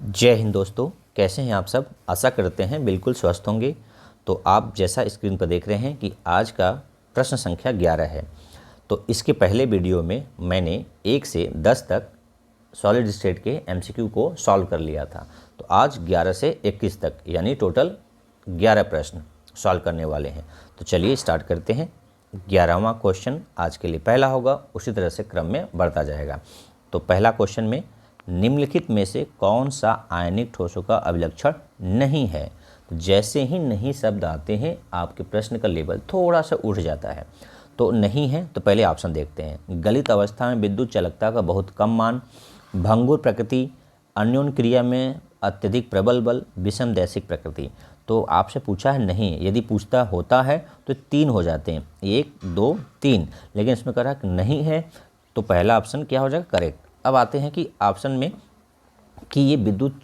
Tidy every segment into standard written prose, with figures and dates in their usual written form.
जय हिंद दोस्तों, कैसे हैं आप सब। आशा करते हैं बिल्कुल स्वस्थ होंगे। तो आप जैसा स्क्रीन पर देख रहे हैं कि आज का प्रश्न संख्या 11 है। तो इसके पहले वीडियो में मैंने 1 से 10 तक सॉलिड स्टेट के एमसीक्यू को सॉल्व कर लिया था। तो आज 11 से 21 तक यानी टोटल 11 प्रश्न सॉल्व करने वाले हैं। तो चलिए स्टार्ट करते हैं। 11वां क्वेश्चन आज के लिए पहला होगा, उसी तरह से क्रम में बढ़ता जाएगा। तो पहला क्वेश्चन में निम्नलिखित में से कौन सा आयनिक ठोसों का अभिलक्षण नहीं है। तो जैसे ही नहीं शब्द आते हैं आपके प्रश्न का लेवल थोड़ा सा उठ जाता है। तो नहीं है तो पहले ऑप्शन देखते हैं। गलित अवस्था में विद्युत चालकता का बहुत कम मान, भंगुर प्रकृति, अन्योन क्रिया में अत्यधिक प्रबल बल, विषम दैशिक प्रकृति। तो आपसे पूछा है नहीं, यदि पूछता होता है तो 3 हो जाते हैं, 1 2 3, लेकिन इसमें कह रहा है कि नहीं है तो पहला ऑप्शन क्या हो जाएगा, करेक्ट। अब आते हैं कि ऑप्शन में कि ये विद्युत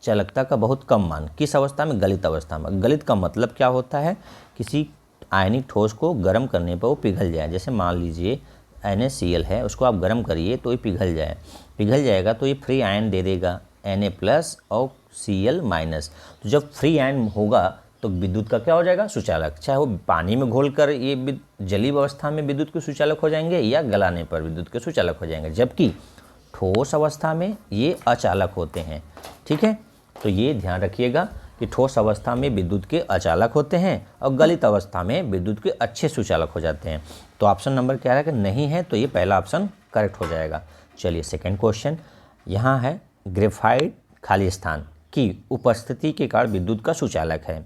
चालकता का बहुत कम मान किस अवस्था में, गलित अवस्था में। गलित का मतलब क्या होता है, किसी आयनिक ठोस को गर्म करने पर वो पिघल जाए। जैसे मान लीजिए NaCl है, उसको आप गर्म करिए तो ये पिघल जाएगा तो ये फ्री आयन दे देगा Na+ और Cl-। तो जब फ्री आयन होगा तो विद्युत का क्या हो जाएगा, सुचालक। चाहे वो पानी में घोलकर ये जलीय अवस्था में विद्युत के सुचालक हो जाएंगे या गलाने पर विद्युत के सुचालक हो जाएंगे, जबकि ठोस अवस्था में ये अचालक होते हैं। ठीक है, तो ये ध्यान रखिएगा कि ठोस अवस्था में विद्युत के अचालक होते हैं और गलित अवस्था में विद्युत के अच्छे सुचालक हो जाते हैं। तो ऑप्शन नंबर क्या है कि नहीं है, तो ये पहला ऑप्शन करेक्ट हो जाएगा। चलिए सेकंड क्वेश्चन यहाँ है, ग्रेफाइट खाली स्थान की उपस्थिति के कारण विद्युत का सुचालक है।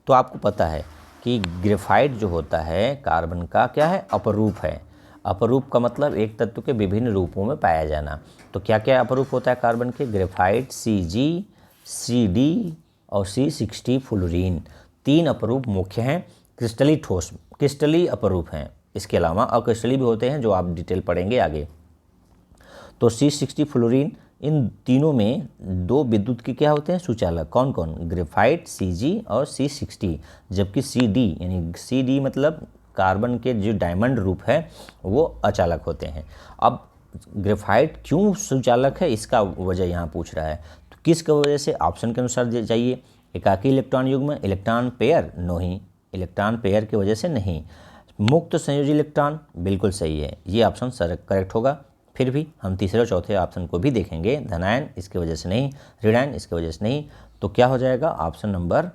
तो आपको पता है कि ग्रेफाइट जो होता है कार्बन का क्या है, अपरूप है। अपरूप का मतलब एक तत्व के विभिन्न रूपों में पाया जाना। तो क्या क्या अपरूप होता है कार्बन के, ग्रेफाइट, Cg, Cd और C60 फ्लोरीन। 3 अपरूप मुख्य हैं। क्रिस्टली ठोस, क्रिस्टली अपरूप हैं। इसके अलावा अक्रिस्टली भी होते हैं जो आप डिटेल पढ़ेंगे आगे। तो C60 फ्लोरीन, इन तीनों में 2 विद्युत के क्या होते हैं, सुचालक। कौन कौन, ग्रेफाइट, Cg और C60। जबकि Cd यानी Cd मतलब कार्बन के जो डायमंड रूप है वो अचालक होते हैं। अब ग्रेफाइट क्यों सुचालक है, इसका वजह यहाँ पूछ रहा है। तो किसकी वजह से, ऑप्शन के अनुसार जाइए। एकाकी इलेक्ट्रॉन युग्म, इलेक्ट्रॉन पेयर, नहीं, इलेक्ट्रॉन पेयर की वजह से नहीं। मुक्त संयोजी इलेक्ट्रॉन, बिल्कुल सही है, ये ऑप्शन करेक्ट होगा। फिर भी हम तीसरे और चौथे ऑप्शन को भी देखेंगे। धनायन इसकी वजह से नहीं, ऋणायन इसकी वजह से नहीं। तो क्या हो जाएगा, ऑप्शन नंबर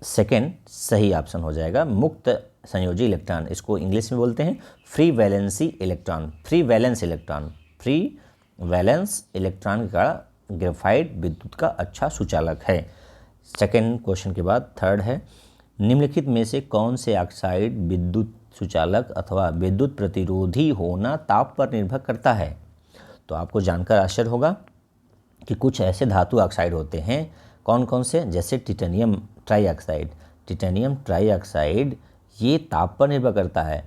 सेकेंड सही ऑप्शन हो जाएगा। मुक्त संयोजी इलेक्ट्रॉन, इसको इंग्लिश में बोलते हैं free valency electron. Free valence electron, free valence electron का ग्रेफाइट विद्युत का अच्छा सुचालक है। सेकेंड क्वेश्चन के बाद थर्ड है, निम्नलिखित में से कौन से ऑक्साइड विद्युत सुचालक अथवा विद्युत प्रतिरोधी होना ताप पर निर्भर करता है। तो आपको जानकर आश्चर्य होगा कि कुछ ऐसे धातु ऑक्साइड होते हैं, कौन कौन से, जैसे टिटेनियम ट्राईऑक्साइड। टिटेनियम ट्राईऑक्साइड ये ताप पर निर्भर करता है।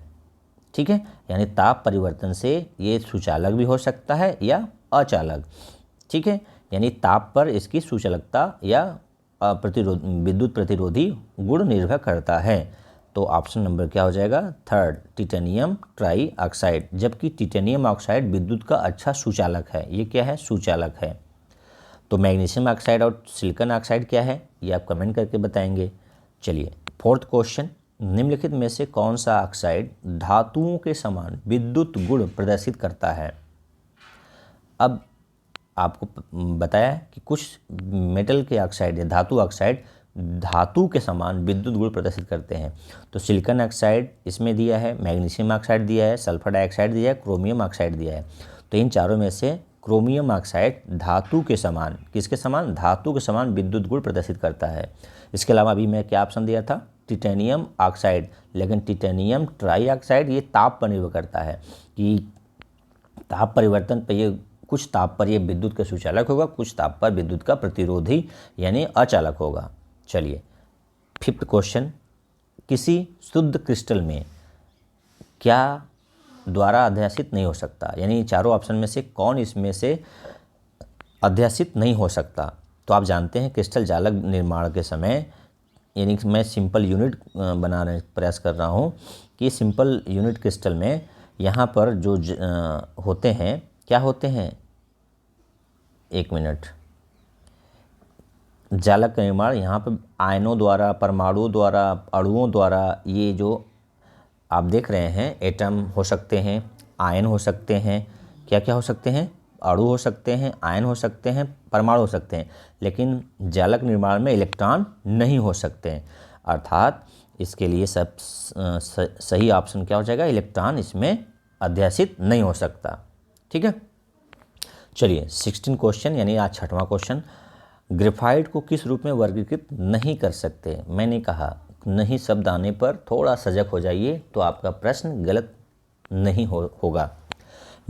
ठीक है, यानी ताप परिवर्तन से ये सुचालक भी हो सकता है या अचालक। ठीक है, यानी ताप पर इसकी सुचालकता या विद्युत प्रतिरोधी गुण निर्भर करता है। तो ऑप्शन नंबर क्या हो जाएगा, थर्ड, टिटेनियम ट्राईऑक्साइड। जबकि टिटेनियम ऑक्साइड विद्युत का अच्छा सुचालक है। ये क्या है, सुचालक है। तो मैग्नीशियम ऑक्साइड और सिलिकॉन ऑक्साइड क्या है, ये आप कमेंट करके बताएंगे। चलिए फोर्थ क्वेश्चन, निम्नलिखित में से कौन सा ऑक्साइड धातुओं के समान विद्युत गुण प्रदर्शित करता है। अब आपको बताया कि कुछ मेटल के ऑक्साइड या धातु ऑक्साइड धातु के समान विद्युत गुण प्रदर्शित करते हैं। तो सिलिकॉन ऑक्साइड इसमें दिया है, मैग्नीशियम ऑक्साइड दिया है, सल्फर डाइऑक्साइड दिया है, क्रोमियम ऑक्साइड दिया है। तो इन चारों में से क्रोमियम ऑक्साइड धातु के समान, किसके समान, धातु के समान विद्युत गुण प्रदर्शित करता है। इसके अलावा अभी मैं क्या ऑप्शन दिया था, टिटेनियम ऑक्साइड। लेकिन टिटेनियम ट्राईऑक्साइड ये ताप पर निर्भर करता है कि ताप परिवर्तन पर ये, कुछ ताप पर ये विद्युत का सुचालक होगा, कुछ ताप पर विद्युत का प्रतिरोधी यानी अचालक होगा। चलिए फिफ्थ क्वेश्चन, किसी शुद्ध क्रिस्टल में क्या द्वारा अध्यासित नहीं हो सकता, यानी चारों ऑप्शन में से कौन इसमें से अध्यासित नहीं हो सकता। तो आप जानते हैं क्रिस्टल जालक निर्माण के समय, यानी मैं सिंपल यूनिट बनाने का प्रयास कर रहा हूँ कि सिंपल यूनिट क्रिस्टल में यहाँ पर जो होते हैं, क्या होते हैं, एक मिनट, जालक का निर्माण यहाँ पर आयनों द्वारा, परमाणुओं द्वारा, अणुओं द्वारा, ये जो आप देख रहे हैं एटम हो सकते हैं, आयन हो सकते हैं, क्या क्या हो सकते हैं, अणु हो सकते हैं, आयन हो सकते हैं, परमाणु हो सकते हैं, लेकिन जालक निर्माण में इलेक्ट्रॉन नहीं हो सकते हैं। अर्थात इसके लिए सब सही ऑप्शन क्या हो जाएगा, इलेक्ट्रॉन इसमें अध्यासित नहीं हो सकता। ठीक है, चलिए 16 क्वेश्चन यानी आज 6वां क्वेश्चन। ग्रेफाइट को किस रूप में वर्गीकृत नहीं कर सकते। मैंने कहा नहीं शब्द आने पर थोड़ा सजग हो जाइए तो आपका प्रश्न गलत नहीं होगा।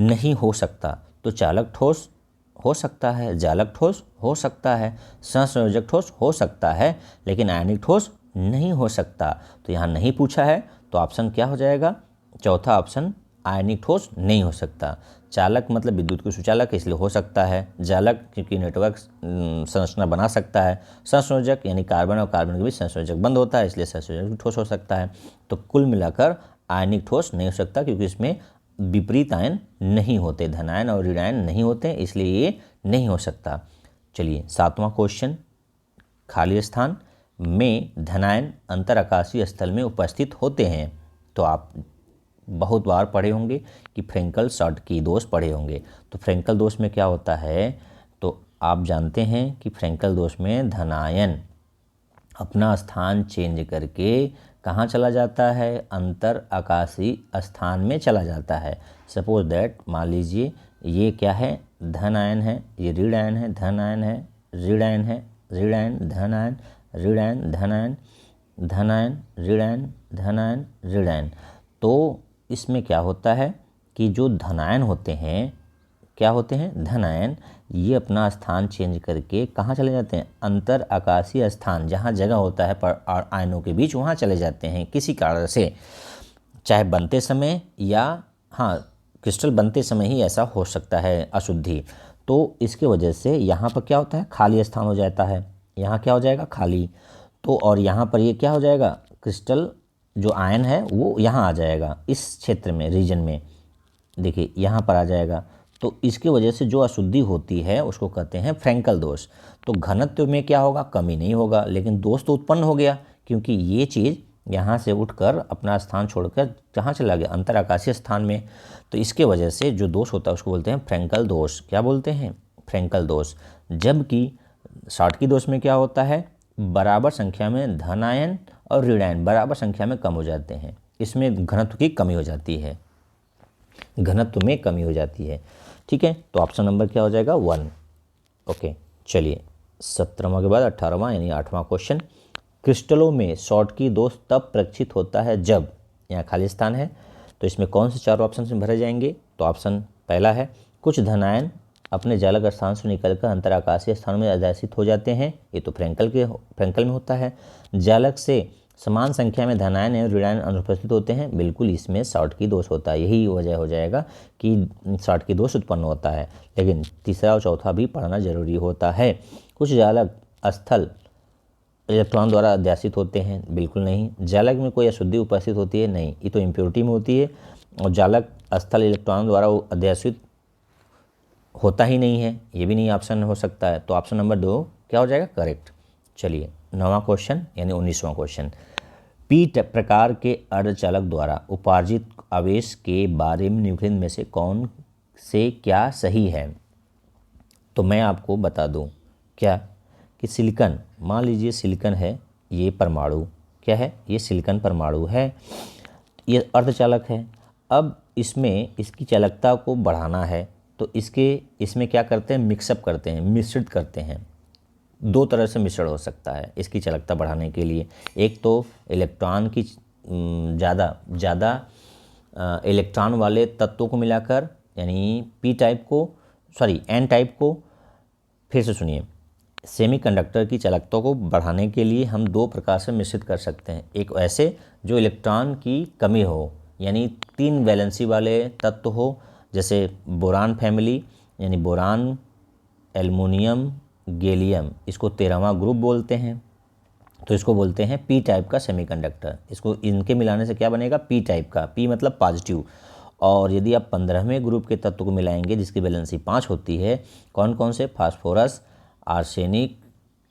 नहीं हो सकता तो चालक ठोस हो सकता है, जालक ठोस हो सकता है, सहसंयोजक ठोस हो सकता है, लेकिन आयनिक ठोस नहीं हो सकता। तो यहाँ नहीं पूछा है तो ऑप्शन क्या हो जाएगा, चौथा ऑप्शन आयनिक ठोस नहीं हो सकता। चालक मतलब विद्युत के सुचालक इसलिए हो सकता है, जालक क्योंकि नेटवर्क संरचना बना सकता है, संयोजक यानी कार्बन और कार्बन के बीच संयोजक बंद होता है इसलिए संयोजक भी ठोस हो सकता है। तो कुल मिलाकर आयनिक ठोस नहीं हो सकता क्योंकि इसमें विपरीत आयन नहीं होते, धनायन और ऋणायन नहीं होते, इसलिए ये नहीं हो सकता। चलिए 7वां क्वेश्चन, खाली स्थान में धनायन अंतरआकाशीय स्थल में उपस्थित होते हैं। तो आप बहुत बार पढ़े होंगे कि फ्रेंकल-शॉर्टकी दोष पढ़े होंगे। तो फ्रेंकल दोष में क्या होता है, तो आप जानते हैं कि फ्रेंकल दोष में धनायन अपना स्थान चेंज करके कहाँ चला जाता है, अंतर आकाशीय स्थान में चला जाता है। सपोज दैट मान लीजिए ये क्या है, धन आयन है, ये ऋण आयन है, धन आयन है, ऋण आयन है, ऋण आयन, धन आयन, ऋण आयन, धन आयन, धन आयन, ऋण आयन, धन आयन, ऋण आयन। तो इसमें क्या होता है कि जो धनायन होते हैं, क्या होते हैं, धनायन, ये अपना स्थान चेंज करके कहाँ चले जाते हैं, अंतर आकाशीय स्थान जहाँ जगह होता है पर आयनों के बीच वहाँ चले जाते हैं किसी कारण से, चाहे बनते समय या हाँ क्रिस्टल बनते समय ही ऐसा हो सकता है अशुद्धि। तो इसके वजह से यहाँ पर क्या होता है, खाली स्थान हो जाता है, यहाँ क्या हो जाएगा, खाली। तो और यहाँ पर ये क्या हो जाएगा, क्रिस्टल जो आयन है वो यहाँ आ जाएगा, इस क्षेत्र में, रीजन में, देखिए यहाँ पर आ जाएगा। तो इसकी वजह से जो अशुद्धि होती है उसको कहते हैं फ्रेंकल दोष। तो घनत्व में क्या होगा, कमी नहीं होगा, लेकिन दोष तो उत्पन्न हो गया क्योंकि ये चीज़ यहाँ से उठकर अपना स्थान छोड़कर कहाँ चला गया, अंतरआकाशीय स्थान में। तो इसके वजह से जो दोष होता है उसको बोलते हैं फ्रेंकल दोष। क्या बोलते हैं, फ्रेंकल दोष। जबकि शॉर्टकी दोष में क्या होता है, बराबर संख्या में धनायन और ऋणायन बराबर संख्या में कम हो जाते हैं, इसमें घनत्व की कमी हो जाती है, घनत्व में कमी हो जाती है। ठीक है, तो ऑप्शन नंबर क्या हो जाएगा, 1। ओके, चलिए 17वां के बाद 18वां यानी 8वां क्वेश्चन। क्रिस्टलों में शॉर्टकी दोष तब प्रक्षित होता है जब, यहाँ खाली स्थान है तो इसमें कौन से 4 ऑप्शन में भरे जाएंगे। तो ऑप्शन पहला है, कुछ धनायन अपने जालक स्थान से निकलकर अंतरआकाशीय स्थान में अध्यासित हो जाते हैं, ये तो फ्रेंकल में होता है। जालक से समान संख्या में धनायन एवं ऋणायन अनुपस्थित होते हैं, बिल्कुल इसमें शॉर्टकी दोष होता है, यही वजह हो जाएगा कि शॉर्टकी दोष उत्पन्न होता है। लेकिन तीसरा और चौथा भी पढ़ना जरूरी होता है। कुछ जालक स्थल इलेक्ट्रॉन द्वारा अध्यासित होते हैं, बिल्कुल नहीं। जालक में कोई अशुद्धि उपस्थित होती है, नहीं, ये तो इम्प्योरिटी में होती है। और जालक स्थल इलेक्ट्रॉन द्वारा अध्यासित होता ही नहीं है, ये भी नहीं ऑप्शन हो सकता है। तो ऑप्शन नंबर 2 क्या हो जाएगा, करेक्ट। चलिए 9वां क्वेश्चन यानी 19वां क्वेश्चन। पी प्रकार के अर्धचालक द्वारा उपार्जित आवेश के बारे में निम्नलिखित में से कौन से क्या सही है। तो मैं आपको बता दूं क्या कि सिलिकॉन, मान लीजिए सिलिकॉन है, ये परमाणु क्या है, ये सिलिकॉन परमाणु है, ये अर्धचालक है। अब इसमें इसकी चालकता को बढ़ाना है तो इसमें क्या करते हैं, मिक्सअप करते हैं, मिश्रित करते हैं। 2 तरह से मिश्रण हो सकता है इसकी चालकता बढ़ाने के लिए। एक तो इलेक्ट्रॉन की ज़्यादा इलेक्ट्रॉन वाले तत्वों को मिलाकर, यानी एन टाइप को, फिर से सुनिए, सेमीकंडक्टर की चालकता को बढ़ाने के लिए हम 2 प्रकार से मिश्रित कर सकते हैं। एक ऐसे जो इलेक्ट्रॉन की कमी हो, यानी 3 वैलेंसी वाले तत्व हो, जैसे बोरान फैमिली, यानी बोरान, एल्युमिनियम, गैलियम, इसको 13वां ग्रुप बोलते हैं। तो इसको बोलते हैं पी टाइप का सेमीकंडक्टर। इसको इनके मिलाने से क्या बनेगा, पी टाइप का, पी मतलब पॉजिटिव। और यदि आप 15वें ग्रुप के तत्व को मिलाएंगे जिसकी वैलेंसी 5 होती है, कौन कौन से, फास्फोरस, आर्सेनिक,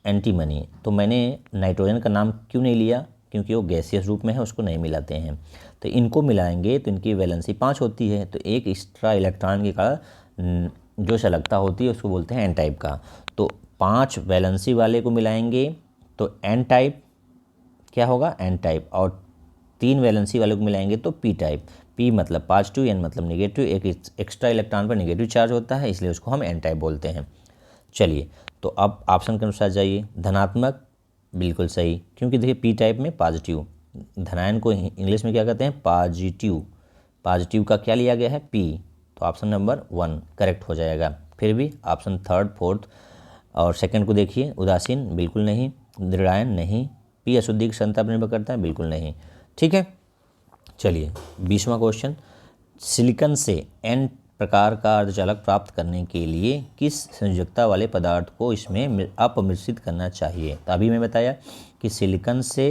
एंटीमनी। तो मैंने नाइट्रोजन का नाम क्यों नहीं लिया, क्योंकि वो गैसियस रूप में है, उसको नहीं मिलाते हैं। तो इनको मिलाएंगे तो इनकी वैलेंसी 5 होती है, तो एक एक्स्ट्रा इलेक्ट्रॉन के कारण जो सलगता होती है उसको बोलते हैं एन टाइप का। तो 5 वैलेंसी वाले को मिलाएंगे तो एन टाइप क्या होगा, एन टाइप, और 3 वैलेंसी वाले को मिलाएंगे तो पी टाइप। पी मतलब पॉजिटिव, एन मतलब नेगेटिव, एक एक्स्ट्रा इलेक्ट्रॉन पर नेगेटिव चार्ज होता है, इसलिए उसको हम एन टाइप बोलते हैं। चलिए, तो अब ऑप्शन के अनुसार जाइए। धनात्मक बिल्कुल सही, क्योंकि देखिए पी टाइप में पॉजिटिव, धनायन को इंग्लिश में क्या कहते हैं, पॉजिटिव। पॉजिटिव का क्या लिया गया है, पी, तो ऑप्शन नंबर 1 करेक्ट हो जाएगा। फिर भी ऑप्शन 3rd 4th और 2nd को देखिए। उदासीन बिल्कुल नहीं, दृढ़ायन नहीं, पी अशुद्धि की क्षमता पर निर्भर करता है, बिल्कुल नहीं। ठीक है, चलिए 20वां क्वेश्चन। सिलिकॉन से एन प्रकार का अर्धचालक प्राप्त करने के लिए किस संयोजकता वाले पदार्थ को इसमें अपमिश्रित करना चाहिए। तो अभी मैं बताया कि सिलिकॉन से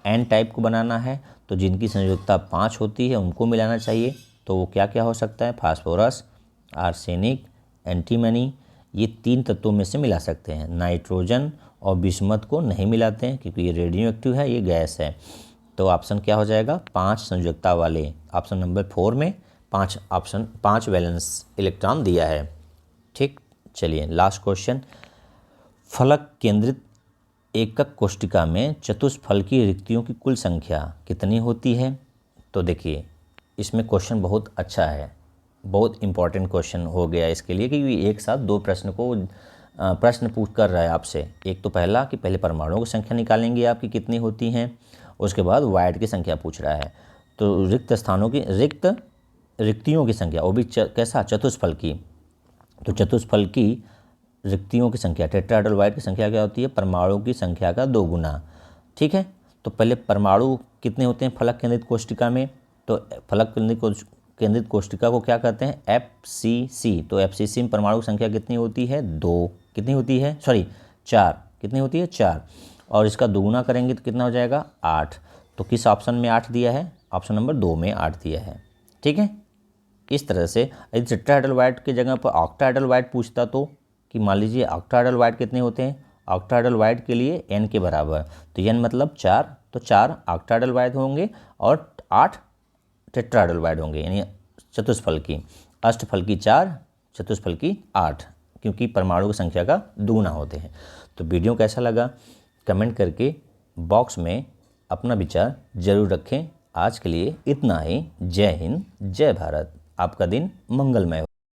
एन टाइप को बनाना है तो जिनकी संयोजकता 5 होती है उनको मिलाना चाहिए। तो वो क्या क्या हो सकता है, फास्फोरस, आर्सेनिक, एंटीमनी, ये 3 तत्वों में से मिला सकते हैं। नाइट्रोजन और बिस्मथ को नहीं मिलाते हैं क्योंकि ये रेडियो एक्टिव है, ये गैस है। तो ऑप्शन क्या हो जाएगा, 5 संयोजकता वाले, ऑप्शन नंबर 4 में 5 वैलेंस इलेक्ट्रॉन दिया है। ठीक, चलिए लास्ट क्वेश्चन। फलक केंद्रित एकक कोष्टिका में चतुष्फल की रिक्तियों की कुल संख्या कितनी होती है। तो देखिए इसमें क्वेश्चन बहुत अच्छा है, बहुत इंपॉर्टेंट क्वेश्चन हो गया इसके लिए, क्योंकि एक साथ 2 प्रश्न पूछ कर रहा है आपसे। एक तो पहला कि पहले परमाणुओं की संख्या निकालेंगे आपकी कितनी होती हैं, उसके बाद वाइड की संख्या पूछ रहा है। तो रिक्तियों की संख्या, वो भी कैसा, चतुष्फल की। तो चतुष्फल की रिक्तियों की संख्या, टेट्राहेड्रल वाइड की संख्या क्या होती है, परमाणु की संख्या का 2 गुना। ठीक है, तो पहले परमाणु कितने होते हैं फलक केंद्रित कोष्टिका में, तो फलक केंद्रित कोष्टिका को क्या कहते हैं, FCC। तो FCC में परमाणु की संख्या कितनी होती है, 2, कितनी होती है, 4, कितनी होती है, 4, और इसका दोगुना करेंगे तो कितना हो जाएगा, 8। तो किस ऑप्शन में 8 दिया है, ऑप्शन नंबर 2 में 8 दिया है। ठीक है, इस तरह से यदि टेट्राहेड्रल वाइड की जगह पर ऑक्टाहेड्रल वाइड पूछता तो, कि मान लीजिए ऑक्टाहेड्रल वाइड कितने होते हैं, ऑक्टाहेड्रल वाइड के लिए n के बराबर, तो n मतलब 4, तो 4 ऑक्टाहेड्रल वाइड होंगे और 8 टेट्राहेड्रल वाइड होंगे, यानी चतुष्फल की। अष्टफल की 4, चतुष्फल की 8, क्योंकि परमाणु की संख्या का दुगुना होते हैं। तो वीडियो कैसा लगा कमेंट करके बॉक्स में अपना विचार जरूर रखें। आज के लिए इतना ही। जय हिंद, जय भारत। आपका दिन मंगलमय हो।